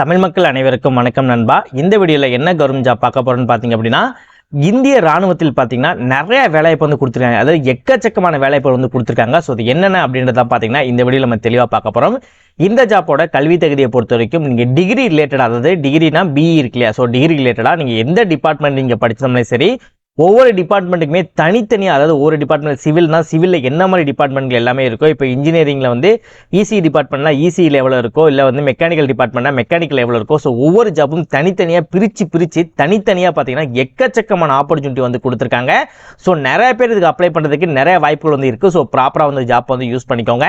தமிழ் மக்கள் அனைவருக்கும் வணக்கம் நண்பா. இந்த வீடியோவில் என்ன கவர்மெண்ட் ஜாப் பார்க்க போறோம்னு பார்த்தீங்க அப்படின்னா, இந்திய ராணுவத்தில் பார்த்தீங்கன்னா நிறைய வேலைவாய்ப்பு வந்து கொடுத்துருக்காங்க. அதாவது எக்கச்சக்கமான வேலைவாய்ப்பு வந்து கொடுத்துருக்காங்க. ஸோ அது என்னென்ன அப்படின்றத பார்த்தீங்கன்னா இந்த வீடியோவில் நம்ம தெளிவாக பார்க்க போகிறோம். இந்த ஜாப்போட கல்வி தகுதியை பொறுத்த வரைக்கும் நீங்கள் டிகிரி ரிலேட்டடாக, அதாவது டிகிரினா பிஇ இருக்கு இல்லையா, ஸோ டிகிரி ரிலேட்டடாக நீங்கள் எந்த டிபார்ட்மெண்ட் நீங்கள் படிச்சோம்னாலும் சரி, ஒவ்வொரு டிபார்ட்மெண்ட்டுக்குமே தனித்தனியாக, அதாவது ஒவ்வொரு டிபார்ட்மெண்ட் சிவில்னா சிவிலில் என்ன மாதிரி டிபார்ட்மெண்ட்கள் எல்லாமே இருக்கோ, இப்போ இன்ஜினியரிங்கில் வந்து இசி டிபார்ட்மெண்ட்னா இசி லெவலில் இருக்கோ, இல்லை வந்து மெக்கானிக்கல் டிபார்ட்மெண்ட்னா மெக்கானிக்கல் லெவலில் இருக்கோ. ஸோ ஒவ்வொரு ஜாப்பும் தனித்தனியாக பிரித்து தனித்தனியாக பார்த்தீங்கன்னா எக்கச்சக்கமான ஆப்பர்ச்சுனிட்டி வந்து கொடுத்துருக்காங்க. ஸோ நிறைய பேர் இதுக்கு அப்ளை பண்ணுறதுக்கு நிறைய வாய்ப்புகள் வந்து இருக்குது. ஸோ ப்ராப்பராக வந்து ஜாப் வந்து யூஸ் பண்ணிக்கோங்க.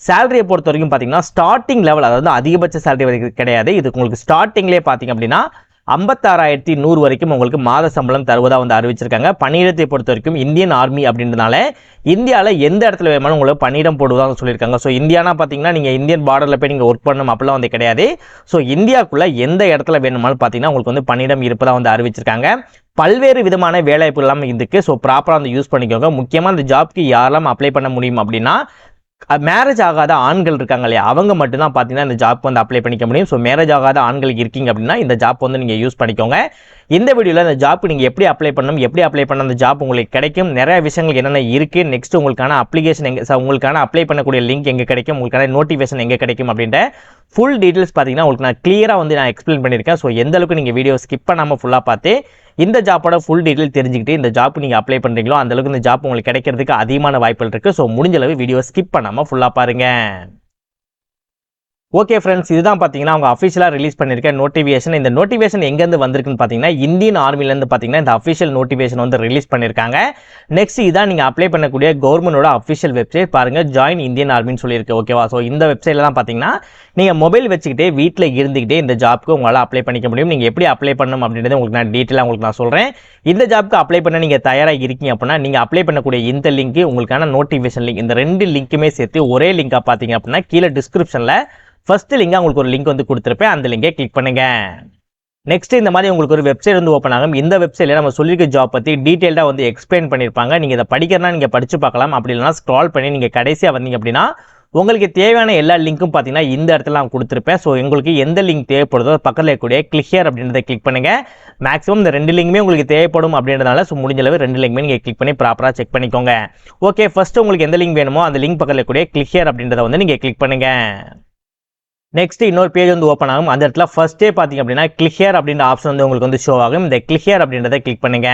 சேலரியை பொறுத்த வரைக்கும் பார்த்தீங்கன்னா ஸ்டார்டிங் லெவல், அதாவது அதிகபட்ச சேலரி கிடையாது. இது உங்களுக்கு ஸ்டார்டிங்லேயே பார்த்தீங்க அப்படின்னா 56,100 வரைக்கும் உங்களுக்கு மாத சம்பளம் தருவதாக வந்து அறிவிச்சிருக்காங்க. பணியிடத்தை பொறுத்த வரைக்கும் இந்தியன் ஆர்மி அப்படின்றதுனால இந்தியாவில் எந்த இடத்துல வேணுமாலும் உங்களுக்கு பணியிடம் போடுவதாக சொல்லியிருக்காங்க. ஸோ இந்தியானா பார்த்தீங்கன்னா நீங்கள் இந்தியன் பார்டரில் போய் நீங்கள் ஒர்க் பண்ணணும் அப்படிலாம் வந்து கிடையாது. ஸோ இந்தியாவுக்குள்ளே எந்த இடத்துல வேணுமாலும் பார்த்தீங்கன்னா உங்களுக்கு வந்து பணியிடம் இருப்பதாக வந்து அறிவிச்சிருக்காங்க. பல்வேறு விதமான வேலைவாய்ப்பு எல்லாம் இதுக்கு. ஸோ ப்ராப்பராக வந்து யூஸ் பண்ணிக்கோங்க. முக்கியமாக இந்த ஜாப்க்கு யாரெல்லாம் அப்ளை பண்ண முடியும் அப்படின்னா, மேரேஜ் ஆகாத ஆண்கள் இருக்காங்க இல்லையா, அவங்க மட்டும்தான் பார்த்தீங்கன்னா இந்த ஜாப் வந்து அப்ளை பண்ணிக்க முடியும். ஸோ மேரேஜ் ஆகாத ஆண்களுக்கு இருக்கீங்க அப்படின்னா இந்த ஜாப் வந்து நீங்கள் யூஸ் பண்ணிக்கோங்க. இந்த வீடியோவில் இந்த ஜாப் நீங்கள் எப்படி அப்ளை பண்ணணும், எப்படி அப்ளை பண்ண அந்த ஜாப் உங்களுக்கு கிடைக்கும், நிறைய விஷயங்கள் என்னென்ன இருக்குது, நெக்ஸ்ட் உங்களுக்கான அப்ளிகேஷன் எங்கே, உங்களுக்கான அப்ளை பண்ணக்கூடிய லிங்க் எங்கே கிடைக்கும், உங்களுக்கான நோட்டிஃபிகேஷன் எங்கே கிடைக்கும் அப்படின்ற ஃபுல் டீட்டெயில்ஸ் பார்த்தீங்கன்னா உங்களுக்கு நான் கிளியராக வந்து நான் எக்ஸ்பிளைன் பண்ணியிருக்கேன். ஸோ எந்த அளவுக்கு நீங்கள் வீடியோ ஸ்கிப் பண்ணாமல் ஃபுல்லாக பார்த்து இந்த ஜாப்போட ஃபுல் டீட்டெயில் தெரிஞ்சுக்கிட்டு இந்த ஜாப் நீங்கள் அப்ளை பண்ணுறீங்களோ அந்தளவுக்கு இந்த ஜாப் உங்களுக்கு கிடைக்கிறதுக்கு அதிகமான வாய்ப்புகள் இருக்குது. ஸோ முடிஞ்ச அளவு வீடியோ ஸ்கிப் பண்ணாமல் ஃபுல்லாக பாருங்கள். ஓகே ஃப்ரெண்ட்ஸ், இதுதான் பார்த்தீங்கன்னா அவங்க அஃபிஷியலாக ரிலீஸ் பண்ணியிருக்க நோட்டிஃபிகேஷன். இந்த நோட்டிஃபிகேஷன் எங்கேருந்து வந்திருக்குன்னு பார்த்தீங்கன்னா இந்தியன் ஆர்மிலேருந்து பார்த்தீங்கன்னா இந்த அஃபிஷியல் நோட்டிஃபிகேஷன் வந்து ரிலீஸ் பண்ணியிருக்காங்க. நெக்ஸ்ட் இதான் நீங்கள் அப்ளை பண்ணக்கூடிய கவர்மெண்டோட அஃபிஷியல் வெப்சைட். பாருங்கள், ஜாயின் இந்தியன் ஆர்மின்னு சொல்லியிருக்கு. ஓகேவா? ஸோ இந்த வெப்சைட்டில் தான் பார்த்தீங்கன்னா நீங்கள் மொபைல் வச்சுக்கிட்டே வீட்டில் இருந்துக்கிட்டே இந்த ஜாப்க்கு உங்களால் அப்ளை பண்ணிக்க முடியும். நீங்கள் எப்படி அப்ளை பண்ணணும் அப்படின்றத உங்களுக்கு நான் டீட்டெயிலாக உங்களுக்கு நான் சொல்கிறேன். இந்த ஜாப்க்கு அப்ளை பண்ண நீங்கள் தயாராக இருக்கீங்க அப்படின்னா நீங்கள் அப்ளை பண்ணக்கூடிய இந்த லிங்க், உங்களுக்கான நோட்டிஃபிகேஷன் லிங்க், இந்த ரெண்டு லிங்க்குமே சேர்த்து ஒரே லிங்காக பார்த்தீங்க அப்படின்னா கீழே டிஸ்கிரிப்ஷனில் ஃபர்ஸ்ட் லிங்காக உங்களுக்கு ஒரு லிங்க் வந்து கொடுத்துருப்பேன். அந்த லிங்கை கிளிக் பண்ணுங்க. நெக்ஸ்ட் இந்த மாதிரி உங்களுக்கு ஒரு வெப்சைட் வந்து ஓப்பன் ஆகும். இந்த வெப்சைட்டில் நம்ம சொல்லியிருக்க ஜாப் பற்றி டீட்டெயிலாக வந்து எக்ஸ்பிளைன் பண்ணியிருப்பாங்க. நீங்கள் இதை படிக்கிறனா நீங்கள் படித்து பார்க்கலாம். அப்படி இல்லைனா ஸ்க்ரால் பண்ணி நீங்கள் கடைசியாக வந்தீங்க அப்படின்னா உங்களுக்கு தேவையான எல்லா லிங்க்கும் பார்த்தீங்கன்னா இந்த இடத்துல நான் கொடுத்துருப்பேன். ஸோ உங்களுக்கு எந்த லிங்க் தேவைப்படுதோ பக்கத்தில் இருக்கக்கூடிய கிளிக் ஹியர் அப்படின்றத கிளிக் பண்ணுங்கள். மேக்ஸிமம் இந்த ரெண்டு லிங்குமே உங்களுக்கு தேவைப்படும் அப்படின்றதுனால ஸோ முடிஞ்ச அளவு ரெண்டு லிங்குமே நீங்கள் கிளிக் பண்ணி ப்ராப்பராக செக் பண்ணிக்கோங்க. ஓகே, ஃபர்ஸ்ட் உங்களுக்கு எந்த லிங்க் வேணுமோ அந்த லிங்க் பக்கத்தில் இருக்கக்கூடிய கிளிக் ஹியர் அப்படின்றத வந்து நீங்கள் கிளிக் பண்ணுங்கள். நெக்ஸ்ட் இன்னொரு பேஜ் வந்து ஓப்பன் ஆகும். அந்த இடத்துல ஃபர்ஸ்டே பார்த்தீங்க அப்படின்னா கிளிக் ஹியர் அப்படின்ற ஆப்ஷன் வந்து உங்களுக்கு வந்து ஷோ ஆகும். இந்த கிளிக் ஹியர் அப்படின்றத கிளிக் பண்ணுங்க.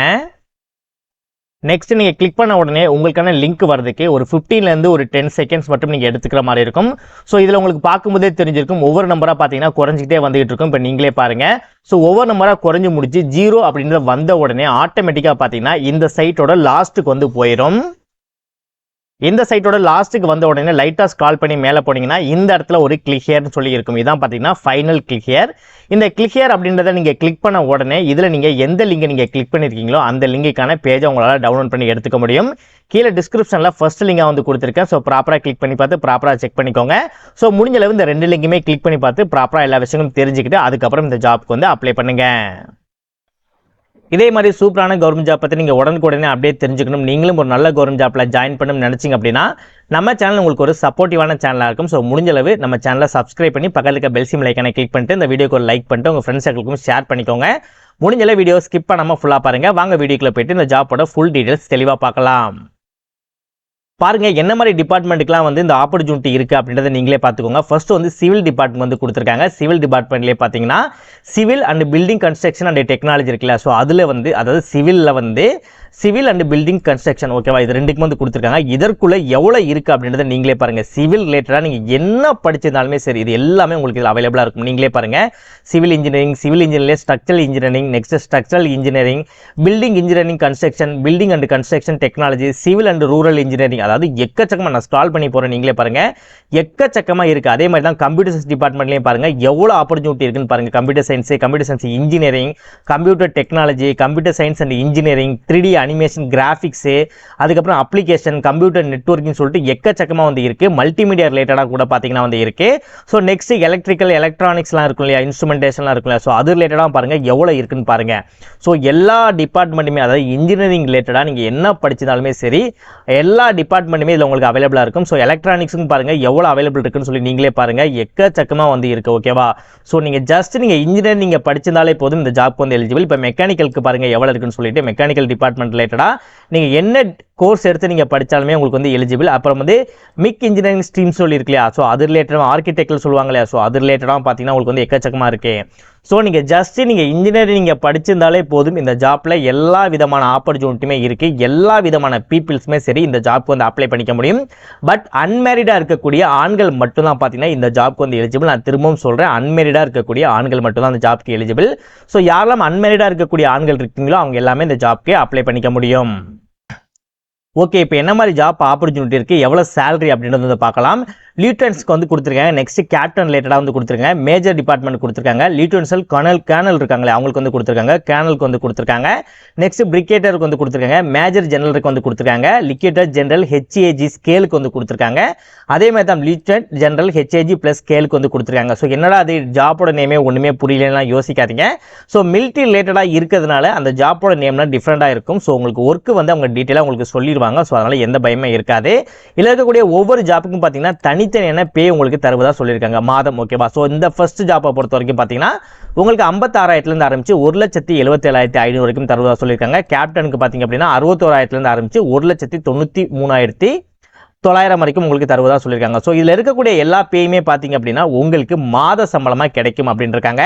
நெக்ஸ்ட் நீங்கள் கிளிக் பண்ண உடனே உங்களுக்கான லிங்க் வரதுக்கு ஒரு 15லேருந்து ஒரு 10 செகண்ட்ஸ் மட்டும் நீங்கள் எடுத்துக்கிற மாதிரி இருக்கும். ஸோ இதில் உங்களுக்கு பார்க்கும்போதே தெரிஞ்சிருக்கும் ஒவ்வொரு நம்பராக பார்த்தீங்கன்னா குறைஞ்சிக்கிட்டே வந்துகிட்டு இருக்கும். இப்போ நீங்களே பாருங்கள். ஸோ ஒவ்வொரு நம்பராக குறைஞ்சி முடிச்சு 0 அப்படின்ற வந்த உடனே ஆட்டோமேட்டிக்காக பார்த்தீங்கன்னா இந்த சைட்டோட லாஸ்ட்டுக்கு வந்து போயிடும். இந்த சைட்டோட லாஸ்ட்டுக்கு வந்த உடனே லைட்டாக ஸ்க்ரால் பண்ணி மேலே போனீங்கன்னா இந்த இடத்துல ஒரு கிளிக் ஹியர்னு சொல்லி இருக்கும். இதான் பார்த்தீங்கன்னா ஃபைனல் கிளிக் ஹியர். இந்த கிளிக் ஹியர் அப்படின்றத நீங்கள் கிளிக் பண்ண உடனே இதில் நீங்கள் எந்த லிங்கை நீங்கள் கிளிக் பண்ணியிருக்கீங்களோ அந்த லிங்குக்கான பேஜை உங்களால் டவுன்லோட் பண்ணி எடுத்துக்க முடியும். கீழே டிஸ்கிரிப்ஷனில் ஃபர்ஸ்ட் லிங்காக வந்து கொடுத்துருக்கேன். ஸோ ப்ராப்பராக கிளிக் பண்ணி பார்த்து ப்ராப்பராக செக் பண்ணிக்கோங்க. ஸோ முடிஞ்ச அளவு இந்த ரெண்டு லிங்குமே கிளிக் பண்ணி பார்த்து ப்ராப்பராக எல்லா விஷயங்களும் தெரிஞ்சுக்கிட்டு அதுக்கப்புறம் இந்த ஜாப்க்கு வந்து அப்ளை பண்ணுங்கள். இதே மாதிரி சூப்பரான கவர்மெண்ட் ஜாப் பற்றி நீங்கள் உடனுக்குடனே அப்படியே தெரிஞ்சுக்கணும், நீங்களும் ஒரு நல்ல கவர்மெண்ட் ஜாப்பில் ஜாயின் பண்ணணும்னு நினச்சிங்க அப்படின்னா நம்ம சேனல் உங்களுக்கு ஒரு சப்போர்ட்டிவான சேனலாக இருக்கும். ஸோ முடிஞ்சளவு நம்ம சேனலை சப்ஸ்கிரைப் பண்ணி பக்கத்தில் இருக்க பெல் சிம் லைக்கான கிளிக் பண்ணிட்டு இந்த வீடியோக்கு ஒரு லைக் பண்ணிட்டு உங்கள் ஃப்ரெண்ட்ஸ் சர்க்கிளுக்கும் ஷேர் பண்ணிக்கோங்க. முடிஞ்சளவு வீடியோ ஸ்கிப் பண்ணாமல் ஃபுல்லாக பாருங்கள். வாங்க வீடியோக்குள்ளே போயிட்டு இந்த ஜாப்போட ஃபுல் டீட்டெயில்ஸ் தெளிவாக பார்க்கலாம். பாருங்க, என்ன மாதிரி டிபார்ட்மெண்ட்டுக்குலாம் வந்து இந்த ஆப்பர்ச்சுனிட்டி இருக்குது அப்படின்றத நீங்களே பார்த்துக்கோங்க. ஃபர்ஸ்ட் வந்து சிவில் டிபார்ட்மெண்ட் வந்து கொடுத்துருக்காங்க. சிவில் டிபார்ட்மெண்ட்லேயே பார்த்தீங்கன்னா civil and building construction and technology இருக்குல்ல, ஸோ அதில் வந்து அதாவது சிவிலில் வந்து சிவில் அண்ட் பில்டிங் கன்ஸ்ட்ரக்ஷன், ஓகேவா, இது ரெண்டுக்கும் வந்து கொடுத்துருக்காங்க. இதற்குள்ளே எவ்வளோ இருக்குது அப்படின்றத நீங்களே பாருங்கள். சிவில் ரிலேட்டடாக நீங்கள் என்ன படிச்சிருந்தாலுமே சரி இது எல்லாமே உங்களுக்கு இதில் அவைலபிளாக இருக்கும். நீங்களே பாருங்கள், civil engineering, civil engineering, structural engineering, next structural engineering, building engineering construction, building and construction technology, civil and rural engineering, அதாவது எக்கச்சக்கமாக நான் ஸ்க்ரால் பண்ணி போகிறேன். நீங்களே பாருங்கள், எக்கச்சக்கமாக இருக்குது. அதே மாதிரி தான் கம்ப்யூட்டர் சயின்ஸ் டிபார்ட்மெண்ட்லேயும் பாருங்கள் எவ்வளோ ஆப்பர்ச்சுனிட்டி இருக்குன்னு பாருங்கள். Computer science engineering, computer technology, computer science and engineering, 3D animation, graphics, அதுக்கப்புறம் அப்ளிகேஷன், கம்ப்யூட்டர் நெட்வொர்க்கிங் சொல்லிட்டு எக்கச்சக்கமாக வந்து இருக்குது. மல்டிமீடியா ரிலேட்டடாக கூட பார்த்தீங்கன்னா வந்து இருக்குது. ஸோ நெக்ஸ்ட் எலக்ட்ரிக்கல், எலக்ட்ரானிக்ஸ்லாம் இருக்கும் இல்லையா, இன்ஸ்ட்ருமெண்டேஷன்லாம் இருக்கும் இல்லையா, ஸோ அது ரிலேட்டடாக பாருங்கள் எவ்வளோ இருக்குன்னு பாருங்கள். ஸோ எல்லா டிபார்ட்மெண்ட்டுமே, அதாவது இன்ஜினியரிங் ரிலேட்டடாக நீங்கள் என்ன படிச்சிருந்தாலுமே சரி, எல்லா டிபார்ட்மெண்ட்டுமே இதில் உங்களுக்கு அவைலபிளாக இருக்கும். ஸோ எலக்ட்ரானிக்ஸுக்கும் பாருங்கள் எவ்வளோ அவைலபிள் இருக்குன்னு சொல்லி நீங்களே பாருங்கள், எக்கச்சக்கமாக வந்து இருக்குது. ஓகேவா? ஸோ நீங்கள் ஜஸ்ட் நீங்கள் இன்ஜினியர் நீங்கள் படிச்சிருந்தாலே போதும் இந்த ஜாப்க்கு வந்து எலிஜிபிள். இப்போ மெக்கானிக்கலுக்கு பாருங்கள் எவ்வளோ இருக்குன்னு சொல்லிட்டு, மெக்கானிக்கல் டிபார்ட்மெண்ட் ரிலேட்டடாக நீங்கள் என்ன கோர்ஸ் எடுத்து நீங்கள் படித்தாலுமே உங்களுக்கு வந்து எலிஜிபிள். அப்புறம் வந்து மிக் இன்ஜினியரிங் ஸ்ட்ரீம் சொல்லி இருக்கு இல்லையா, ஸோ அது ரிலேட்டடாக ஆர்கிடெக்டில் சொல்லுவாங்க இல்லையா, ஸோ அது ரிலேட்டடாக பார்த்தீங்கன்னா உங்களுக்கு வந்து எக்கச்சக்கமாக இருக்குது. ஸோ நீங்கள் ஜஸ்ட் நீங்கள் இன்ஜினியரிங் நீங்கள் படிச்சிருந்தாலே போதும் இந்த ஜாப்பில் எல்லா விதமான ஆப்பர்ச்சுனிட்டியுமே இருக்குது. எல்லா விதமான பீப்புள்ஸுமே சரி இந்த ஜாப்க்கு வந்து அப்ளை பண்ணிக்க முடியும். பட் அன்மேரிடாக இருக்கக்கூடிய ஆண்கள் மட்டும்தான் பார்த்தீங்கன்னா இந்த ஜாப்க்கு வந்து எலிஜிபிள். நான் திரும்பவும் சொல்கிறேன், அன்மேரிடாக இருக்கக்கூடிய ஆண்கள் மட்டும்தான் இந்த ஜாப்க்கு எலிஜிபிள். ஸோ யாரெல்லாம் அன்மேரிடாக இருக்கக்கூடிய ஆண்கள் இருக்கீங்களோ அவங்க எல்லாமே இந்த ஜாப்க்கு அப்ளை பண்ணிக்க முடியும். ஓகே, இப்போ என்ன மாதிரி ஜாப் ஆப்பர்ச்சுனிட்டி இருக்குது, எவ்வளோ சேலரி அப்படின்றது வந்து பார்க்கலாம். லியூட்டன்ஸ்க்கு வந்து கொடுத்துருக்காங்க. நெக்ஸ்ட் கேப்டன் ரிலேட்டடாக வந்து கொடுத்துருக்காங்க. மேஜர் டிபார்ட்மெண்ட் கொடுத்துருக்காங்க. லியூட்டன்ஸில் கேர்னல் இருக்காங்களே அவங்களுக்கு வந்து கொடுத்துருக்காங்க. கேர்னலுக்கு வந்து கொடுத்துருக்காங்க. நெக்ஸ்ட் பிரிகேட்டருக்கு வந்து கொடுத்துருக்காங்க. மேஜர் ஜெனரலுக்கு வந்து கொடுத்துருக்காங்க. லிக்விடர் ஜெனரல் ஹெச்ஏஜி ஸ்கேலுக்கு வந்து கொடுத்துருக்காங்க. அதே மாதிரி தான் லியூட்டன்ட் ஜெனரல் ஹெச்ஏஜி ப்ளஸ் ஸ்கேலுக்கு வந்து கொடுத்துருக்காங்க. ஸோ என்னடா அது ஜாப்போட நேமே ஒன்றுமே புரியலன்னா யோசிக்காதீங்க. ஸோ மிலிட்ரி ரிலேட்டடாக இருக்கிறதுனால அந்த ஜாப்போட நேம்லாம் டிஃப்ரெண்ட்டாக இருக்கும். ஸோ உங்களுக்கு ஒர்க்கு வந்து அவங்க டீட்டெயிலாக உங்களுக்கு சொல்லிடுவாங்க. ஸோ அதனால் எந்த பயமே இருக்காது. இதில் இருக்கக்கூடிய ஒவ்வொரு ஜாப்புக்கும் பார்த்தீங்கன்னா தனித்தனியான பே உங்களுக்கு தருவதாக சொல்லியிருக்காங்க மாதம். ஓகேவா? ஸோ இந்த ஃபர்ஸ்ட் ஜாப்பை பொறுத்த வரைக்கும் பார்த்தீங்கன்னா உங்களுக்கு 56,000 ஆரம்பிச்சு 1,77,500 வரைக்கும் தருவதாக சொல்லியிருக்காங்க. கேப்டனுக்கு பார்த்தீங்க அப்படின்னா 61,000 ஆரம்பிச்சு 1,93,900 வரைக்கும் உங்களுக்கு தருவதாக சொல்லியிருக்காங்க. ஸோ இதில் இருக்கக்கூடிய எல்லா பேயுமே பார்த்தீங்க அப்படின்னா உங்களுக்கு மாத சம்பளமாக கிடைக்கும் அப்படின்னு இருக்காங்க.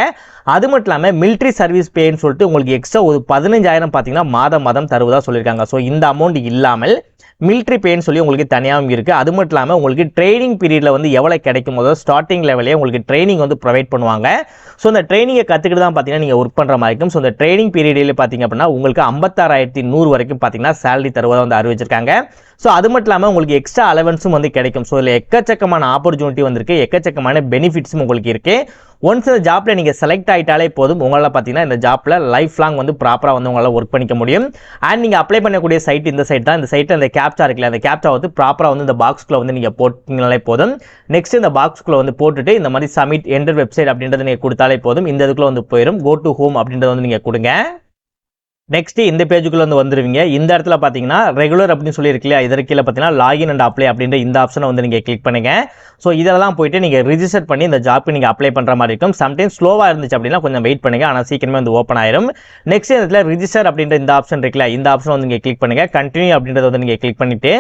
அது மட்டும் இல்லாமல் மிலிட்ரி சர்வீஸ் பேன்னு சொல்லிட்டு உங்களுக்கு எக்ஸ்ட்ரா ஒரு 15,000 பார்த்தீங்கன்னா மாதம் தருவதாக சொல்லியிருக்காங்க. ஸோ இந்த அமௌண்ட் இல்லாமல் மிலிட்ரி பேன்னு சொல்லி உங்களுக்கு தனியாகவும் இருக்குது. அது மட்டும் இல்லாமல் உங்களுக்கு ட்ரைனிங் பீரியடில் வந்து எவ்வளோ கிடைக்கும் போது ஸ்டார்டிங் லெவலே உங்களுக்கு ட்ரைனிங் வந்து ப்ரொவைட் பண்ணுவாங்க. ஸோ அந்த ட்ரைனிங்கை கற்றுக்கிட்டு தான் பார்த்தீங்கன்னா நீங்கள் ஒர்க் பண்ணுற மாதிரி இருக்கும். ஸோ அந்த ட்ரைனிங் பீரியடில் பார்த்தீங்க அப்படின்னா உங்களுக்கு 56,100 வரைக்கும் பார்த்தீங்கன்னா சேலரி தருவதாக வந்து அறிவிச்சிருக்காங்க. ஸோ அது மட்டும் இல்லாமல் உங்களுக்கு எக்ஸ்ட்ரா அலவன்ஸும் வந்து கிடைக்கும். ஸோ இதில் எக்கச்சக்கமான ஆப்பர்ச்சுனிட்டி வந்திருக்கு, எக்கச்சக்கமான பெனிஃபிட்ஸும் உங்களுக்கு இருக்குது. ஒன்ஸ் இந்த ஜாப்பில் நீங்கள் செலக்ட் ஆகிட்டாலே போதும் உங்களால் பார்த்தீங்கன்னா இந்த ஜாப்பில் லைஃப் லாங் வந்து ப்ராப்பராக வந்து உங்களால் ஒர்க் பண்ணிக்க முடியும். அண்ட் நீங்கள் அப்ளை பண்ணக்கூடிய சைட் இந்த சைட் தான். இந்த சைட்டில் அந்த கேப்சா இருக்குல்ல, அந்த கேப்சா வந்து ப்ராப்பராக வந்து இந்த பாக்ஸ்க்குள்ளே வந்து நீங்கள் போட்டிங்கனாலே போதும். நெக்ஸ்ட் இந்த பாக்ஸ்க்குள்ளே வந்து போட்டுட்டு இந்த மாதிரி சப்மிட் என்டர் வெப்சைட் அப்படின்றத நீங்கள் கொடுத்தாலே போதும். இந்த இதுக்குள்ளே வந்து போயிடும். கோ டு ஹோம் அப்படின்றத வந்து நீங்கள் கொடுங்க. நெக்ஸ்ட் இந்த பேஜுக்குள்ள வந்து வந்துருவீங்க. இந்த இடத்துல பார்த்தீங்கன்னா ரெகுலர் அப்படின்னு சொல்லி இருக்கு இல்லையா, இதற்கு கீழே பார்த்தீங்கன்னா லாகின் அண்ட் அப்ளை அப்படின்ற இந்த ஆப்ஷனை வந்து நீங்கள் கிளிக் பண்ணுங்க. ஸோ இதெல்லாம் போயிட்டு நீங்கள் ரிஜிஸ்டர் பண்ணி இந்த ஜாப்க்கு நீங்கள் அப்ளை பண்ணுற மாதிரி இருக்கும். சம்டைம்ஸ் ஸ்லோவாக இருந்துச்சு அப்படின்னா கொஞ்சம் வெயிட் பண்ணுங்க, ஆனால் சீக்கிரமே வந்து ஓப்பன் ஆயிரும். நெக்ஸ்ட் இடத்துல ரிஜிஸ்டர் அப்படின்ற இந்த ஆப்ஷன் இருக்குல்ல, இந்த ஆப்ஷன் வந்து நீங்கள் கிளிக் பண்ணுங்க. கண்டினியூ அப்படின்றத வந்து நீங்கள் கிளிக் பண்ணிட்டு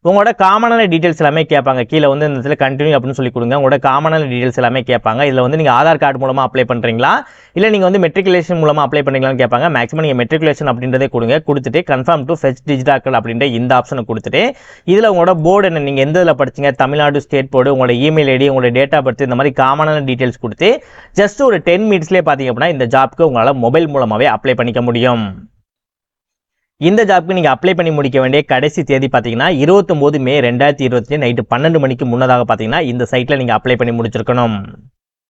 உங்களோட காமனான டீடைல்ஸ் எல்லாமே கேட்பாங்க. கீழே வந்து இந்த இடத்துல கண்டினியூ அப்படின்னு சொல்லி கொடுங்க. உங்களோட காமனான டீடைல்ஸ் எல்லாமே கேட்பாங்க. இதில் வந்து நீங்கள் ஆதார் கார்டு மூலமாக அப்ளை பண்ணுறீங்களா இல்லை நீங்கள் வந்து மெட்ரிகுலேஷன் மூலமாக அப்ளை பண்ணுறீங்களான்னு கேட்பாங்க. மேக்ஸிமம் நீங்கள் மெட்ரிகுலேஷன் அப்படின்றதே கொடுங்க. கொடுத்துட்டு கன்ஃபார்ம் டு ஃபெச் டிஜிட்டால் அப்படின்ற இந்த ஆப்ஷனை கொடுத்துட்டு இதில் உங்களோட போர்டு என்ன, நீங்கள் எந்த இதில் படிச்சிங்க, தமிழ்நாடு ஸ்டேட் போர்டு, உங்களோட இமெயில் ஐடி, உங்களோட டேட் ஆஃப் பர்த், இந்த மாதிரி காமனான டீடைல்ஸ் கொடுத்து ஜஸ்ட் ஒரு 10 மினிட்ஸ்லேயே பார்த்தீங்க அப்படின்னா இந்த ஜாப்க்கு உங்களால் மொபைல் மூலமாகவே அப்ளை பண்ணிக்க முடியும். இந்த ஜாப்க்கு நீங்கள் அப்ளை பண்ணி முடிக்க வேண்டிய கடைசி தேதி பார்த்தீங்கன்னா 29 மே 2020 நைட்டு 12 மணிக்கு முன்னதாக பார்த்தீங்கன்னா இந்த சைட்டில் நீங்கள் அப்ளை பண்ணி முடிச்சிருக்கணும்.